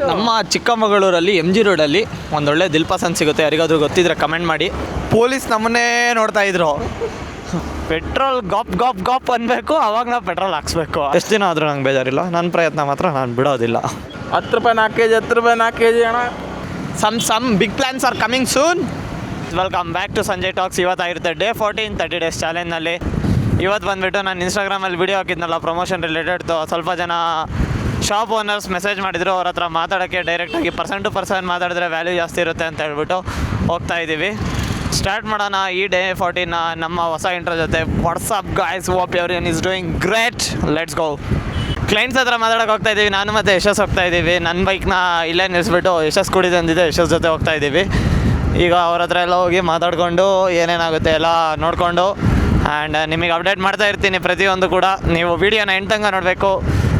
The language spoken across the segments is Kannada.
ನಮ್ಮ ಚಿಕ್ಕಮಗಳೂರಲ್ಲಿ MG ರೋಡಲ್ಲಿ ಒಂದೊಳ್ಳೆ ದಿಲ್ ಪಸಂದ್ ಸಿಗುತ್ತೆ. ಯಾರಿಗಾದ್ರೂ ಗೊತ್ತಿದ್ರೆ ಕಮೆಂಟ್ ಮಾಡಿ. ಪೊಲೀಸ್ ನಮ್ಮನ್ನೇ ನೋಡ್ತಾ ಇದ್ರು. ಪೆಟ್ರೋಲ್ ಗಾಪ್ ಗಾಪ್ ಗಾಪ್ ಅನ್ಬೇಕು, ಅವಾಗ ನಾವು ಪೆಟ್ರೋಲ್ ಹಾಕ್ಸ್ಬೇಕು. ಎಷ್ಟು ದಿನ ಆದರೂ ನಂಗೆ ಬೇಜಾರಿಲ್ಲ. ನನ್ನ ಪ್ರಯತ್ನ ಮಾತ್ರ ನಾನು ಬಿಡೋದಿಲ್ಲ. 10 ರೂಪಾಯಿ 4 kg, 10 ರೂಪಾಯಿ 4 kg ಅಣ್ಣ. Some big plans are coming soon. Welcome back to Sanjay talks. ಇವತ್ತಾಗಿರುತ್ತೆ ಡೇ 14 30 ಡೇಸ್ ಚಾಲೆಂಜ್ನಲ್ಲಿ. ಇವತ್ತು ಬಂದುಬಿಟ್ಟು ನಾನು ಇನ್ಸ್ಟಾಗ್ರಾಮಲ್ಲಿ ವೀಡಿಯೋ ಹಾಕಿದ್ನಲ್ಲ ಪ್ರಮೋಷನ್ ರಿಲೇಟೆಡ್ದು. ಸ್ವಲ್ಪ ಜನ ಶಾಪ್ ಓನರ್ಸ್ ಮೆಸೇಜ್ ಮಾಡಿದ್ರು. ಅವ್ರ ಹತ್ರ ಮಾತಾಡೋಕ್ಕೆ ಡೈರೆಕ್ಟಾಗಿ ಪರ್ಸನ್ ಟು ಪರ್ಸನ್ ಮಾತಾಡಿದ್ರೆ ವ್ಯಾಲ್ಯೂ ಜಾಸ್ತಿ ಇರುತ್ತೆ ಅಂತ ಹೇಳ್ಬಿಟ್ಟು ಹೋಗ್ತಾ ಇದ್ದೀವಿ. ಸ್ಟಾರ್ಟ್ ಮಾಡೋಣ ಈ ಡೇ 14 ನಮ್ಮ ಹೊಸ ಇಂಟ್ರೋ ಜೊತೆ. WhatsApp guys, hope everyone is doing great. Let's go. Clients ಹತ್ರ ಮಾತಾಡೋಕೆ ಹೋಗ್ತಾ ಇದ್ದೀವಿ. ನಾನು ಮತ್ತು ಯಶಸ್ ಹೋಗ್ತಾ ಇದ್ದೀವಿ. ನನ್ನ ಬೈಕ್ನ ಇಲ್ಲೇ ನಿಲ್ಲಿಸ್ಬಿಟ್ಟು ಯಶಸ್ ಕುಡಿದು ಅಂದಿದ್ದೆ, ಯಶಸ್ ಜೊತೆ ಹೋಗ್ತಾ ಇದ್ದೀವಿ. ಈಗ ಅವ್ರ ಹತ್ರ ಎಲ್ಲ ಹೋಗಿ ಮಾತಾಡಿಕೊಂಡು ಏನೇನಾಗುತ್ತೆ ಎಲ್ಲ ನೋಡಿಕೊಂಡು ಆ್ಯಂಡ್ ನಿಮಗೆ ಅಪ್ಡೇಟ್ ಮಾಡ್ತಾ ಇರ್ತೀನಿ ಪ್ರತಿಯೊಂದು ಕೂಡ. ನೀವು ವೀಡಿಯೋನ ಎಂಡ್ ತನಕ ನೋಡಬೇಕು.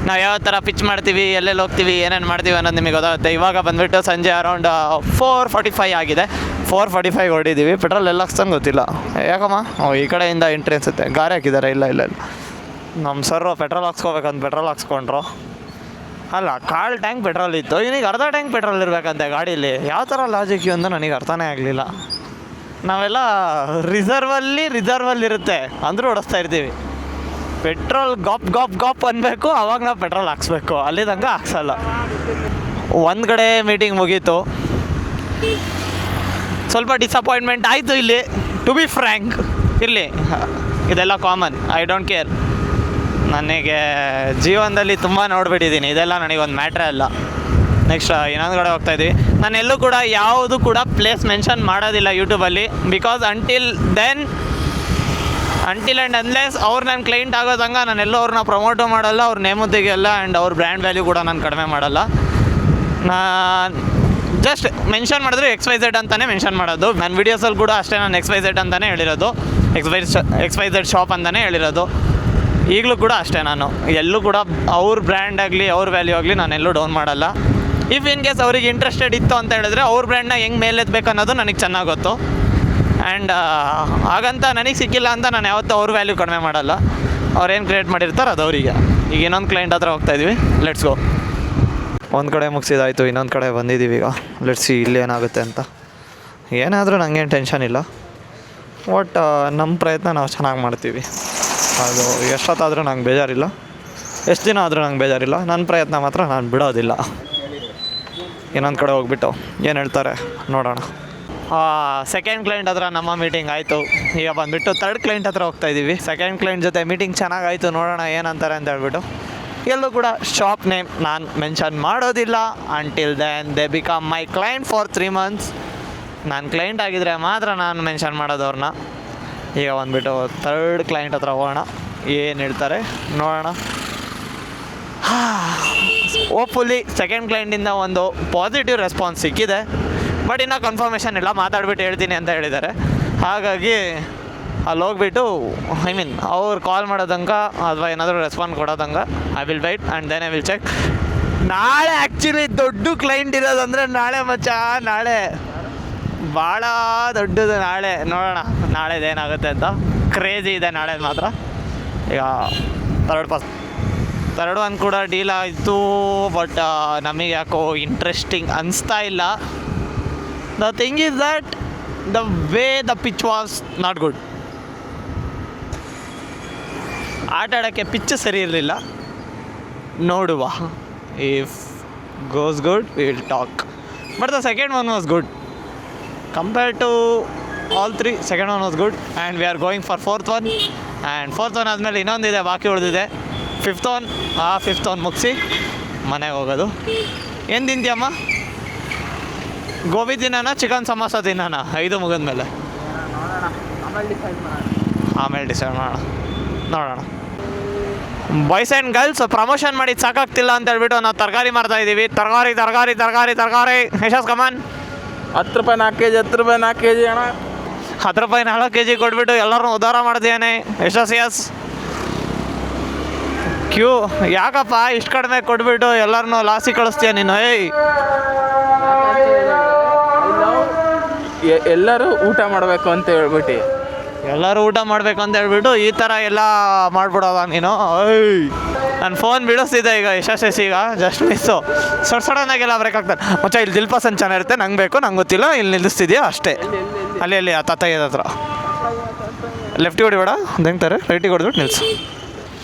ನಾವು ಯಾವ ಥರ ಪಿಚ್ ಮಾಡ್ತೀವಿ, ಎಲ್ಲೆಲ್ಲಿ ಹೋಗ್ತೀವಿ, ಏನೇನು ಮಾಡ್ತೀವಿ ಅನ್ನೋದು ನಿಮಗೆ ಗೊತ್ತಾಗುತ್ತೆ. ಇವಾಗ ಬಂದುಬಿಟ್ಟು ಸಂಜೆ ಅರೌಂಡ್ 4:45 ಆಗಿದೆ. 4:45 ಹೊಡಿದ್ದೀವಿ. ಪೆಟ್ರೋಲ್ ಎಲ್ಲ ಹಾಕ್ಸಂಗೆ ಗೊತ್ತಿಲ್ಲ ಯಾಕಮ್ಮ. ಈ ಕಡೆಯಿಂದ ಎಂಟ್ರಿ ಅನಿಸುತ್ತೆ. ಗಾರೆ ಹಾಕಿದ್ದಾರೆ. ಇಲ್ಲ ನಮ್ಮ ಸರ್ರು ಪೆಟ್ರೋಲ್ ಹಾಕ್ಸ್ಕೋಬೇಕಂತ ಪೆಟ್ರೋಲ್ ಹಾಕ್ಸ್ಕೊಂಡ್ರು. ಅಲ್ಲ, ಕಾಲು ಟ್ಯಾಂಕ್ ಪೆಟ್ರೋಲ್ ಇತ್ತು, ಇನ್ನೀಗ ಅರ್ಧ ಟ್ಯಾಂಕ್ ಪೆಟ್ರೋಲ್ ಇರಬೇಕಂತೆ ಗಾಡೀಲಿ. ಯಾವ ಥರ ಲಾಜಿಕ್ ಅಂತ ನನಗೆ ಅರ್ಥನೇ ಆಗಲಿಲ್ಲ. ನಾವೆಲ್ಲ ರಿಸರ್ವಲ್ಲಿ ಇರುತ್ತೆ ಅಂದರೂ ಓಡಿಸ್ತಾ ಇರ್ತೀವಿ. ಪೆಟ್ರೋಲ್ ಗಾಪ್ ಗಾಪ್ ಗಾಪ್ ಅನ್ಬೇಕು, ಅವಾಗ ನಾವು ಪೆಟ್ರೋಲ್ ಹಾಕ್ಸ್ಬೇಕು. ಅಲ್ಲಿ ತನಕ ಹಾಕ್ಸಲ್ಲ. ಒಂದು ಕಡೆ ಮೀಟಿಂಗ್ ಮುಗೀತು. ಸ್ವಲ್ಪ ಡಿಸಪಾಯಿಂಟ್ಮೆಂಟ್ ಆಯಿತು ಇಲ್ಲಿ, ಟು ಬಿ ಫ್ರ್ಯಾಂಕ್. ಇರಲಿ, ಇದೆಲ್ಲ ಕಾಮನ್. I don't care. ನನಗೆ ಜೀವನದಲ್ಲಿ ತುಂಬ ನೋಡಿಬಿಟ್ಟಿದ್ದೀನಿ. ಇದೆಲ್ಲ ನನಗೊಂದು ಮ್ಯಾಟ್ರೇ ಅಲ್ಲ. ನೆಕ್ಸ್ಟ್ ಇನ್ನೊಂದು ಕಡೆ ಹೋಗ್ತಾಯಿದ್ವಿ. ನಾನು ಎಲ್ಲೂ ಕೂಡ ಯಾವುದು ಕೂಡ ಪ್ಲೇಸ್ ಮೆನ್ಷನ್ ಮಾಡೋದಿಲ್ಲ ಯೂಟ್ಯೂಬಲ್ಲಿ. ಬಿಕಾಸ್ ಅಂಟಿಲ್ ಆ್ಯಂಡ್ ಅನ್ಲೆಸ್ ಅವ್ರು ನನ್ನ ಕ್ಲೈಂಟ್ ಆಗೋದಂಗೆ ನಾನು ಎಲ್ಲೂ ಅವ್ರನ್ನ ಪ್ರಮೋಟು ಮಾಡಲ್ಲ, ಅವ್ರ ನೇಮು ತೆಗಿಯಲ್ಲ, ಆ್ಯಂಡ್ ಅವ್ರ ಬ್ರ್ಯಾಂಡ್ ವ್ಯಾಲ್ಯೂ ಕೂಡ ನಾನು ಕಡಿಮೆ ಮಾಡಲ್ಲ. ನಾನು ಜಸ್ಟ್ ಮೆನ್ಷನ್ ಮಾಡಿದ್ರೆ XYZ ಅಂತಲೇ ಮೆನ್ಷನ್ ಮಾಡೋದು. ನನ್ನ ವೀಡಿಯೋಸಲ್ಲಿ ಕೂಡ ಅಷ್ಟೇ ನಾನು XYZ ಅಂತಲೇ ಹೇಳಿರೋದು. XYZ ಶಾಪ್ ಅಂತಲೇ ಹೇಳಿರೋದು. ಈಗಲೂ ಕೂಡ ಅಷ್ಟೇ. ನಾನು ಎಲ್ಲೂ ಕೂಡ ಅವ್ರ ಬ್ರ್ಯಾಂಡ್ ಆಗಲಿ ಅವ್ರ ವ್ಯಾಲ್ಯೂ ಆಗಲಿ ನಾನು ಎಲ್ಲೂ ಡೌನ್ ಮಾಡಲ್ಲ. ಇಫ್ ಇನ್ ಕೇಸ್ ಅವ್ರಿಗೆ ಇಂಟ್ರೆಸ್ಟೆಡ್ ಇತ್ತು ಅಂತ ಹೇಳಿದ್ರೆ ಅವ್ರ ಬ್ರ್ಯಾಂಡ್ನ ಹೆಂಗೆ ಮೇಲೆತ್ಬೇಕು ಅನ್ನೋದು ನನಗೆ ಚೆನ್ನಾಗಿ ಗೊತ್ತು. ಆ್ಯಂಡ್ ಹಾಗಂತ ನನಗೆ ಸಿಕ್ಕಿಲ್ಲ ಅಂತ ನಾನು ಯಾವತ್ತೂ ಅವ್ರ ವ್ಯಾಲ್ಯೂ ಕಡಿಮೆ ಮಾಡಲ್ಲ. ಅವ್ರೇನು ಕ್ರಿಯೇಟ್ ಮಾಡಿರ್ತಾರೆ ಅದು ಅವರಿಗೆ. ಈಗ ಇನ್ನೊಂದು ಕ್ಲೈಂಟ್ ಹತ್ರ ಹೋಗ್ತಾಯಿದ್ವಿ. Let's go. ಒಂದು ಕಡೆ ಮುಗಿಸಿದಾಯಿತು, ಇನ್ನೊಂದು ಕಡೆ ಬಂದಿದ್ದೀವಿ. ಈಗ ಲೆಟ್ಸ್ ಸಿ ಇಲ್ಲಿ ಏನಾಗುತ್ತೆ ಅಂತ. ಏನಾದರೂ ನನಗೇನು ಟೆನ್ಷನ್ ಇಲ್ಲ. ಬಟ್ ನಮ್ಮ ಪ್ರಯತ್ನ ನಾವು ಚೆನ್ನಾಗಿ ಮಾಡ್ತೀವಿ. ಅದು ಎಷ್ಟೊತ್ತಾದರೂ ನಂಗೆ ಬೇಜಾರಿಲ್ಲ, ಎಷ್ಟು ದಿನ ಆದರೂ ನಂಗೆ ಬೇಜಾರಿಲ್ಲ. ನನ್ನ ಪ್ರಯತ್ನ ಮಾತ್ರ ನಾನು ಬಿಡೋದಿಲ್ಲ. ಇನ್ನೊಂದು ಕಡೆ ಹೋಗ್ಬಿಟ್ಟು ಏನು ಹೇಳ್ತಾರೆ ನೋಡೋಣ. ಸೆಕೆಂಡ್ ಕ್ಲೈಂಟ್ ಹತ್ರ ನಮ್ಮ ಮೀಟಿಂಗ್ ಆಯಿತು. ಈಗ ಬಂದುಬಿಟ್ಟು ಥರ್ಡ್ ಕ್ಲೈಂಟ್ ಹತ್ರ ಹೋಗ್ತಾಯಿದ್ದೀವಿ. ಸೆಕೆಂಡ್ ಕ್ಲೈಂಟ್ ಜೊತೆ ಮೀಟಿಂಗ್ ಚೆನ್ನಾಗಾಯಿತು, ನೋಡೋಣ ಏನಂತಾರೆ ಅಂತ ಹೇಳ್ಬಿಟ್ಟು. ಎಲ್ಲೂ ಕೂಡ ಶಾಪ್ ನೇಮ್ ನಾನು ಮೆನ್ಷನ್ ಮಾಡೋದಿಲ್ಲ. Until then they become my client for 3 months. ನಾನು ಕ್ಲೈಂಟ್ ಆಗಿದ್ದರೆ ಮಾತ್ರ ನಾನು ಮೆನ್ಷನ್ ಮಾಡೋದು ಅವ್ರನ್ನ. ಈಗ ಬಂದುಬಿಟ್ಟು ಥರ್ಡ್ ಕ್ಲೈಂಟ್ ಹತ್ರ ಹೋಗೋಣ, ಏನು ಹೇಳ್ತಾರೆ ನೋಡೋಣ. ಹೋಪ್ಫುಲಿ ಸೆಕೆಂಡ್ ಕ್ಲೈಂಟಿಂದ ಒಂದು ಪಾಸಿಟಿವ್ ರೆಸ್ಪಾನ್ಸ್ ಸಿಕ್ಕಿದೆ. ಬಟ್ ಇನ್ನೂ ಕನ್ಫರ್ಮೇಷನ್ ಇಲ್ಲ. ಮಾತಾಡ್ಬಿಟ್ಟು ಹೇಳ್ತೀನಿ ಅಂತ ಹೇಳಿದ್ದಾರೆ. ಹಾಗಾಗಿ ಅಲ್ಲಿ ಹೋಗ್ಬಿಟ್ಟು ಅವ್ರು ಕಾಲ್ ಮಾಡೋದಂಗೆ ಅಥವಾ ಏನಾದರೂ ರೆಸ್ಪಾನ್ಸ್ ಕೊಡೋದಂಗೆ I will wait and then I will check. ನಾಳೆ ಆ್ಯಕ್ಚುಲಿ ದೊಡ್ಡ ಕ್ಲೈಂಟ್ ಇರೋದಂದರೆ ನಾಳೆ ನಾಳೆ ಭಾಳ ದೊಡ್ಡದು. ನಾಳೆ ನೋಡೋಣ ನಾಳೆದೇನಾಗುತ್ತೆ ಅಂತ. ಕ್ರೇಜಿ ಇದೆ ನಾಳೆ ಮಾತ್ರ. ಈಗ ಥರ್ಡ್ ಒನ್ ಕೂಡ ಡೀಲ್ ಆಯಿತು. ಬಟ್ ನಮಗೆ ಯಾಕೋ ಇಂಟ್ರೆಸ್ಟಿಂಗ್ ಅನಿಸ್ತಾ ಇಲ್ಲ. The thing is that the way the pitch was not good. ಆಟ ಆಡೋಕ್ಕೆ ಪಿಚ್ ಸರಿ ಇರಲಿಲ್ಲ. ನೋಡುವ, if goes good we will talk. But the second one was good compared to all 3. Second one was good and we are going for 4th one. And 4th one ಆದಮೇಲೆ ಇನ್ನೊಂದಿದೆ, ಬಾಕಿ ಉಳಿದಿದೆ 5th one. ಆ 5th one ಮುಗಿಸಿ ಮನೆಗೆ ಹೋಗೋದು. ಏನು ತಿಂತೀಯಮ್ಮ? ಗೋಬಿ ತಿನ್ನೋಣ, ಚಿಕನ್ ಸಮೋಸ ತಿನ್ನೋಣ? 5 ಮುಗಿದ್ಮೇಲೆ ಆಮೇಲೆ ಡಿಸೈಡ್ ಮಾಡೋಣ. ನೋಡೋಣ. ಬಾಯ್ಸ್ ಆ್ಯಂಡ್ ಗರ್ಲ್ಸ್, ಪ್ರಮೋಷನ್ ಮಾಡಿದ್ದು ಸಾಕಾಗ್ತಿಲ್ಲ ಅಂತ ಹೇಳ್ಬಿಟ್ಟು ನಾವು ತರಕಾರಿ ಮಾರ್ತಾಯಿದ್ದೀವಿ. ತರಕಾರಿ ಯಶಸ್ ಕಮಾನ್. 10 ರೂಪಾಯಿ 4 kg, 10 ರೂಪಾಯಿ 4 kg ಅಣ್ಣ. 10 ರೂಪಾಯಿ 4 kg ಕೊಟ್ಬಿಟ್ಟು ಎಲ್ಲರನ್ನೂ ಉದ್ಧಾರ ಮಾಡ್ತೀಯಾನೆ ಯಶಸ್. ಕ್ಯೂ ಯಾಕಪ್ಪ ಇಷ್ಟು ಕಡಿಮೆ ಕೊಟ್ಬಿಟ್ಟು ಎಲ್ಲರನ್ನೂ ಲಾಸಿಗೆ ಕಳಿಸ್ತೀಯ ನೀನು? ಎಲ್ಲರೂ ಊಟ ಮಾಡಬೇಕು ಅಂತ ಹೇಳ್ಬಿಟ್ಟು ಈ ಥರ ಎಲ್ಲ ಮಾಡ್ಬಿಡೋದ ನೀನು? ನಾನು ಫೋನ್ ಬಿಡಿಸ್ತಿದ್ದೆ ಈಗ ಯಶಸ್ವಿ ಈಗ ಜಸ್ಟ್ ಮಿಸ್ಸು ಸಡನ್ನಾಗೆಲ್ಲ ಬ್ರೇಕ್ ಆಗ್ತಾರೆ ಮಚ್ಚ ಇಲ್ಲಿ ದಿಲ್ಪಸನ್ ಚೆನ್ನಾಗಿರುತ್ತೆ ನಂಗೆ ಬೇಕು ನಂಗೆ ಗೊತ್ತಿಲ್ಲ ಇಲ್ಲಿ ನಿಲ್ಲಿಸ್ತಿದ್ಯಾ ಅಷ್ಟೇ ಅಲ್ಲಿ ಆ ತಾತಯ್ಯದ ಹತ್ರ ಲೆಫ್ಟಿಗೆ ಹೊಡಿಬೇಡ ಹೆಂಗ್ತಾರೆ ರೈಟಿಗೆ ಹೊಡೆದ್ಬಿಟ್ಟು ನಿಲ್ಲಿಸು.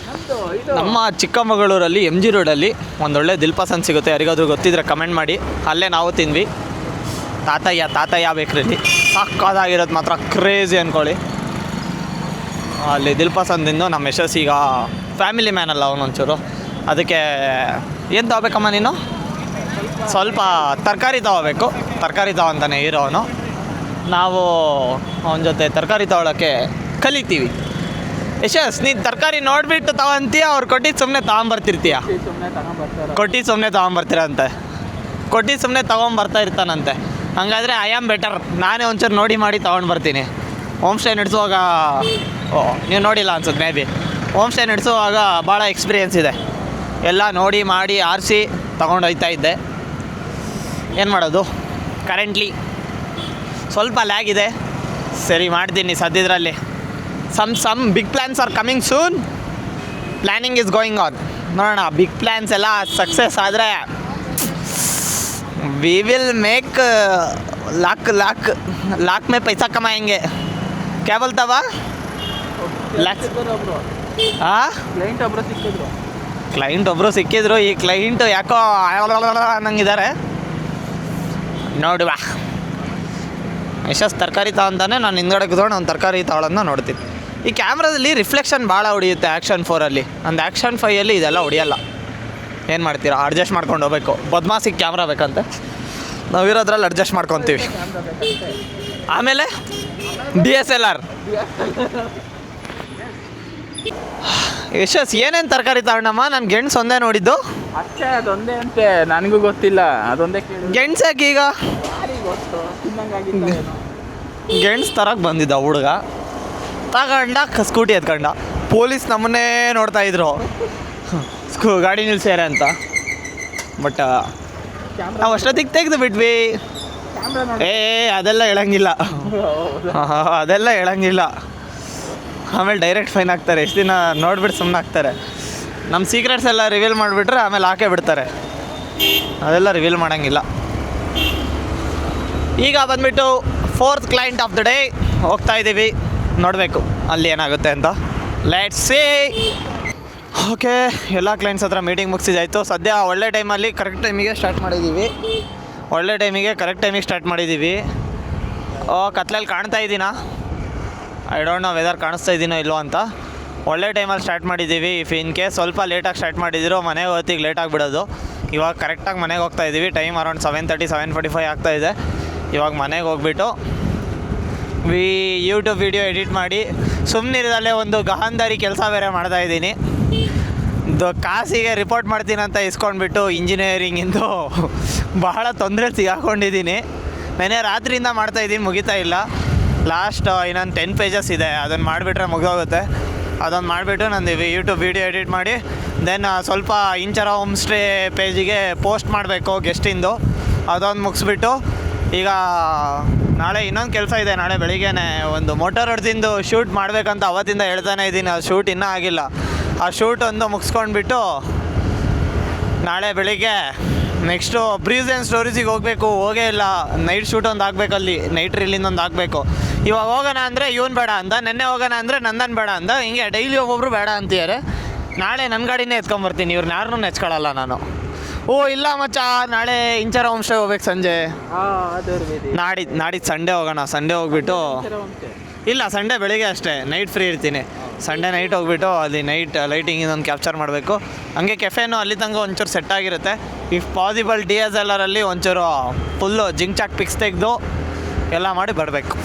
ನಮ್ಮ ಚಿಕ್ಕಮಗಳೂರಲ್ಲಿ MG ರೋಡಲ್ಲಿ ಒಂದೊಳ್ಳೆ ದಿಲ್ಪಸನ್ ಸಿಗುತ್ತೆ, ಯಾರಿಗಾದ್ರೂ ಗೊತ್ತಿದ್ರೆ ಕಮೆಂಟ್ ಮಾಡಿ. ಅಲ್ಲೇ ನಾವು ತಿಂದ್ವಿ ತಾತಯ್ಯ ಬೇಕ್ರಲ್ಲಿ. ಸಾಕಾಗಿರೋದು ಮಾತ್ರ ಕ್ರೇಜಿ ಅಂದ್ಕೊಳ್ಳಿ. ಅಲ್ಲಿ ದಿಲ್ಪಸನ್ ತಿಂದು ನಮ್ಮ ಯಶಸ್ಸು ಈಗ ಫ್ಯಾಮಿಲಿ ಮ್ಯಾನ್ ಅಲ್ಲ ಅವನೊಂಚೂರು, ಅದಕ್ಕೆ ಏನು ತಗೋಬೇಕಮ್ಮ ನೀನು? ಸ್ವಲ್ಪ ತರಕಾರಿ ತಗೊಂತಾನೆ ಇರೋನು. ನಾವು ಅವನ ಜೊತೆ ತರಕಾರಿ ತಗೊಳ್ಳೋಕ್ಕೆ ಕಲಿತೀವಿ. ನೀನು ತರಕಾರಿ ನೋಡಿಬಿಟ್ಟು ತಗೊಂತೀಯ, ಅವ್ರು ಕೊಟ್ಟಿದ್ದು ಸುಮ್ಮನೆ ತೊಗೊಂಬರ್ತಿರ್ತೀಯ. ಕೊಟ್ಟಿದ್ದು ಸುಮ್ಮನೆ ತೊಗೊಂಬರ್ತಾ ಇರ್ತಾನಂತೆ. ಹಾಗಾದರೆ ಐ ಆಮ್ ಬೆಟರ್, ನಾನೇ ಒಂಚೂರು ನೋಡಿ ಮಾಡಿ ತೊಗೊಂಡು ಬರ್ತೀನಿ. ಹೋಮ್ ಸ್ಟೇ ನಡೆಸುವಾಗ ನೀವು ನೋಡಿಲ್ಲ ಅನ್ಸುತ್ತೆ ಮೇ ಬಿ. ಹೋಮ್ ಸ್ಟೇ ನಡೆಸುವಾಗ ಭಾಳ ಎಕ್ಸ್ಪೀರಿಯೆನ್ಸ್ ಇದೆ, ಎಲ್ಲ ನೋಡಿ ಮಾಡಿ ಆರಿಸಿ ತೊಗೊಂಡು ಹೋಗ್ತಾ ಇದ್ದೆ. ಏನು ಮಾಡೋದು, ಕರೆಂಟ್ಲಿ ಸ್ವಲ್ಪ ಲ್ಯಾಗ್ ಇದೆ. ಸರಿ ಮಾಡ್ತೀನಿ ಸದ್ಯದ್ರಲ್ಲಿ. Some big plans are coming soon. Planning is going on. ನೋಡೋಣ, ಬಿಗ್ ಪ್ಲ್ಯಾನ್ಸ್ ಎಲ್ಲ ಸಕ್ಸಸ್ ಆದರೆ ವಿ ವಿಲ್ ಮೇಕ್ लाख में पैसा कमाएंगे. क्या बोलता बा? ಹಾಂ, ಕ್ಲೈಂಟ್ ಒಬ್ಬರು ಸಿಕ್ಕಿದ್ರು. ಈ ಕ್ಲೈಂಟ್ ಯಾಕೋ ಅನ್ನಂಗಿದ್ದಾರೆ. ನೋಡುವ, ಯಶಸ್ ತರಕಾರಿ ತಗೊಂತಾನೆ, ನಾನು ಹಿಂದ್ಗಡೆ ಕೂತ್ಕೊಂಡು ಒಂದು ತರಕಾರಿ ತಗೊಳ್ಳೋದನ್ನ ನೋಡ್ತೀನಿ. ಈ ಕ್ಯಾಮ್ರಾದಲ್ಲಿ ರಿಫ್ಲೆಕ್ಷನ್ ಭಾಳ ಹೊಡಿಯುತ್ತೆ ಆ್ಯಕ್ಷನ್ 4ಅಲ್ಲಿ. ಒಂದು ಆ್ಯಕ್ಷನ್ 5ಅಲ್ಲಿ ಇದೆಲ್ಲ ಹೊಡಿಯಲ್ಲ. ಏನು ಮಾಡ್ತೀರಾ, ಅಡ್ಜಸ್ಟ್ ಮಾಡ್ಕೊಂಡು ಹೋಗ್ಬೇಕು. ಬದ್ಮಾಸಿಗೆ ಕ್ಯಾಮ್ರಾ ಬೇಕಂತೆ, ನಾವಿರೋದ್ರಲ್ಲಿ ಅಡ್ಜಸ್ಟ್ ಮಾಡ್ಕೊತೀವಿ. ಆಮೇಲೆ DSLR. ಯಶಸ್ ಏನೇನು ತರಕಾರಿ ತಗೊಂಡಮ್ಮ? ನಾನು ಗೆಣಸು ಒಂದೇ ನೋಡಿದ್ದು. ಅಷ್ಟೇ, ಅದೊಂದೇ ಅಂತೆ, ನನಗೂ ಗೊತ್ತಿಲ್ಲ. ಅದೊಂದೇ ಗೆಣಸು ಯಾಕೆ ಈಗ? ಗೆಣಸು ತರಕ್ಕೆ ಬಂದಿದ್ದ ಹುಡುಗ, ತಗೊಂಡ ಸ್ಕೂಟಿ ಎತ್ಕೊಂಡ. ಪೊಲೀಸ್ ನಮ್ಮನ್ನೇ ನೋಡ್ತಾ ಇದ್ರು ಗಾಡಿ ನಿಲ್ಸ್ಯಾರೆ ಅಂತ. ಬಟ್ ನಾವು ಅಷ್ಟೊತ್ತಿಗೆ ತೆಗೆದು ಬಿಟ್ವಿ. ಅದೆಲ್ಲ ಹೇಳಂಗಿಲ್ಲ. ಆಮೇಲೆ ಡೈರೆಕ್ಟ್ ಫೈನ್ ಹಾಕ್ತಾರೆ. ಎಷ್ಟು ದಿನ ನೋಡ್ಬಿಟ್ಟು ಸುಮ್ಮನೆ ಹಾಕ್ತಾರೆ. ನಮ್ಮ ಸೀಕ್ರೆಟ್ಸ್ ಎಲ್ಲ ರಿವೀಲ್ ಮಾಡಿಬಿಟ್ರೆ ಆಮೇಲೆ ಹಾಕೇ ಬಿಡ್ತಾರೆ. ಅದೆಲ್ಲ ರಿವೀಲ್ ಮಾಡೋಂಗಿಲ್ಲ. ಈಗ ಬಂದುಬಿಟ್ಟು 4th client of the day ಹೋಗ್ತಾ ಇದ್ದೀವಿ. ನೋಡಬೇಕು ಅಲ್ಲಿ ಏನಾಗುತ್ತೆ ಅಂತ. Let's see. ಓಕೆ, ಎಲ್ಲ ಕ್ಲೈಂಟ್ಸ್ ಹತ್ರ ಮೀಟಿಂಗ್ ಮುಗಿಸಿದಾಯಿತು. ಸದ್ಯ ಒಳ್ಳೆ ಟೈಮಲ್ಲಿ ಕರೆಕ್ಟ್ ಟೈಮಿಗೆ ಸ್ಟಾರ್ಟ್ ಮಾಡಿದ್ದೀವಿ. ಕತ್ಲಲ್ಲಿ ಕಾಣ್ತಾ ಇದ್ದೀನಾ? ಐ ಡೋಂಟ್ ನೋ ವೆದರ್ ಕಾಣಿಸ್ತಾ ಇದ್ದೀನೋ ಇಲ್ಲೋ ಅಂತ. ಒಳ್ಳೆ ಟೈಮಲ್ಲಿ ಸ್ಟಾರ್ಟ್ ಮಾಡಿದ್ದೀವಿ. ಇಫ್ ಇನ್ ಕೇಸ್ ಸ್ವಲ್ಪ ಲೇಟಾಗಿ ಸ್ಟಾರ್ಟ್ ಮಾಡಿದ್ರು ಮನೆಗೆ ಹೊತ್ತಿಗೆ ಲೇಟಾಗಿ ಬಿಡೋದು. ಇವಾಗ ಕರೆಕ್ಟಾಗಿ ಮನೆಗೆ ಹೋಗ್ತಾ ಇದ್ದೀವಿ. ಟೈಮ್ ಅರೌಂಡ್ 7:30 7:45 ಆಗ್ತಾಯಿದೆ. ಇವಾಗ ಮನೆಗೆ ಹೋಗ್ಬಿಟ್ಟು ಯೂಟ್ಯೂಬ್ ವೀಡಿಯೋ ಎಡಿಟ್ ಮಾಡಿ ಸುಮ್ಮನಿರದಲ್ಲೇ ಒಂದು ಗಹಂದಾರಿ ಕೆಲಸ ಬೇರೆ ಮಾಡ್ತಾಯಿದ್ದೀನಿ. ಕಾಸಿಗೆ ರಿಪೋರ್ಟ್ ಮಾಡ್ತೀನಿ ಅಂತ ಇಸ್ಕೊಂಡ್ಬಿಟ್ಟು ಇಂಜಿನಿಯರಿಂಗಿಂದು ಬಹಳ ತೊಂದರೆ ಸಿಗಾಕೊಂಡಿದ್ದೀನಿ. ನೆನ್ನೆ ರಾತ್ರಿಯಿಂದ ಮಾಡ್ತಾಯಿದ್ದೀನಿ, ಮುಗಿತಾ ಇಲ್ಲ. ಲಾಸ್ಟ್ ಇನ್ನೊಂದು 10 ಪೇಜಸ್ ಇದೆ, ಅದನ್ನು ಮಾಡಿಬಿಟ್ರೆ ಮುಗಿದೋಗುತ್ತೆ. ಅದೊಂದು ಮಾಡಿಬಿಟ್ಟು ನಂದು ಯೂಟ್ಯೂಬ್ ವೀಡಿಯೋ ಎಡಿಟ್ ಮಾಡಿ ದೆನ್ ಸ್ವಲ್ಪ ಇಂಚರ ಹೋಮ್ ಸ್ಟೇ ಪೇಜಿಗೆ ಪೋಸ್ಟ್ ಮಾಡಬೇಕು ಗೆಸ್ಟಿಂದು. ಅದೊಂದು ಮುಗಿಸ್ಬಿಟ್ಟು ಈಗ ನಾಳೆ ಇನ್ನೊಂದು ಕೆಲಸ ಇದೆ. ನಾಳೆ ಬೆಳಿಗ್ಗೆನೇ ಒಂದು ಮೋಟರ್ ಹೊಡೆದಿಂದು ಶೂಟ್ ಮಾಡಬೇಕಂತ ಅವತ್ತಿಂದ ಹೇಳ್ತಾನೆ ಇದ್ದೀನಿ. ಆ ಶೂಟ್ ಇನ್ನೂ ಆಗಿಲ್ಲ. ಆ ಶೂಟ್ ಒಂದು ಮುಗಿಸ್ಕೊಂಡ್ಬಿಟ್ಟು ನಾಳೆ ಬೆಳಿಗ್ಗೆ ನೆಕ್ಸ್ಟು ಬ್ರೀಸ್ ಆ್ಯಂಡ್ ಸ್ಟೋರೀಸಿಗೆ ಹೋಗೇ ಇಲ್ಲ. ನೈಟ್ ಶೂಟ್ ಒಂದು ಆಗಬೇಕಲ್ಲಿ, ನೈಟ್ ರೀಲಿಂದ ಒಂದು ಆಗಬೇಕು. ಇವಾಗ ಹೋಗೋಣ ಅಂದರೆ ಇವನು ಬೇಡ ಅಂದ, ನೆನ್ನೆ ಹೋಗೋಣ ಅಂದರೆ ನಂದನ್ ಬೇಡ ಅಂದ. ಹಿಂಗೆ ಡೈಲಿ ಒಬ್ಬೊಬ್ರು ಬೇಡ ಅಂತಿದ್ದಾರೆ. ನಾಳೆ ನನ್ನ ಗಾಡಿನೇ ಎತ್ಕೊಂಬರ್ತೀನಿ, ಇವ್ರನ್ನ ಯಾರನ್ನೂ ನೆಚ್ಕೊಳ್ಳಲ್ಲ ನಾನು. ಇಲ್ಲ ಮಚ್ಚ, ನಾಳೆ ಇಂಚರ ಹೋಮ್ ಸ್ಟೇ ಹೋಗ್ಬೇಕು ಸಂಜೆ. ನಾಡಿದ್ದು ಸಂಡೇ ಹೋಗೋಣ. ಸಂಡೇ ಹೋಗ್ಬಿಟ್ಟು ಇಲ್ಲ, ಸಂಡೇ ಬೆಳಿಗ್ಗೆ ಅಷ್ಟೇ, ನೈಟ್ ಫ್ರೀ ಇರ್ತೀನಿ. ಸಂಡೇ ನೈಟ್ ಹೋಗ್ಬಿಟ್ಟು ಅಲ್ಲಿ ನೈಟ್ ಲೈಟಿಂಗ್ ಇದೊಂದು ಕ್ಯಾಪ್ಚರ್ ಮಾಡಬೇಕು. ಹಂಗೆ ಕೆಫೆನೂ ಅಲ್ಲಿ ತನಕ ಒಂಚೂರು ಸೆಟ್ ಆಗಿರುತ್ತೆ. ಇಫ್ ಪಾಸಿಬಲ್ DSLR ಒಂಚೂರು ಫುಲ್ಲು ಜಿಂಕ್ ಪಿಕ್ಸ್ ತೆಗೆದು ಎಲ್ಲ ಮಾಡಿ ಬರಬೇಕು.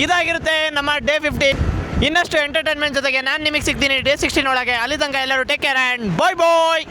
ಇದಾಗಿರುತ್ತೆ ನಮ್ಮ ಡೇ 15. ಇನ್ನಷ್ಟು ಎಂಟರ್ಟೈನ್ಮೆಂಟ್ ಜೊತೆಗೆ ನಾನು ನಿಮಗೆ ಸಿಗ್ತೀನಿ ಡೇ 16 ಒಳಗೆ. ಅಲ್ಲಿ ತನಕ ಎಲ್ಲರೂ take care and bye bye.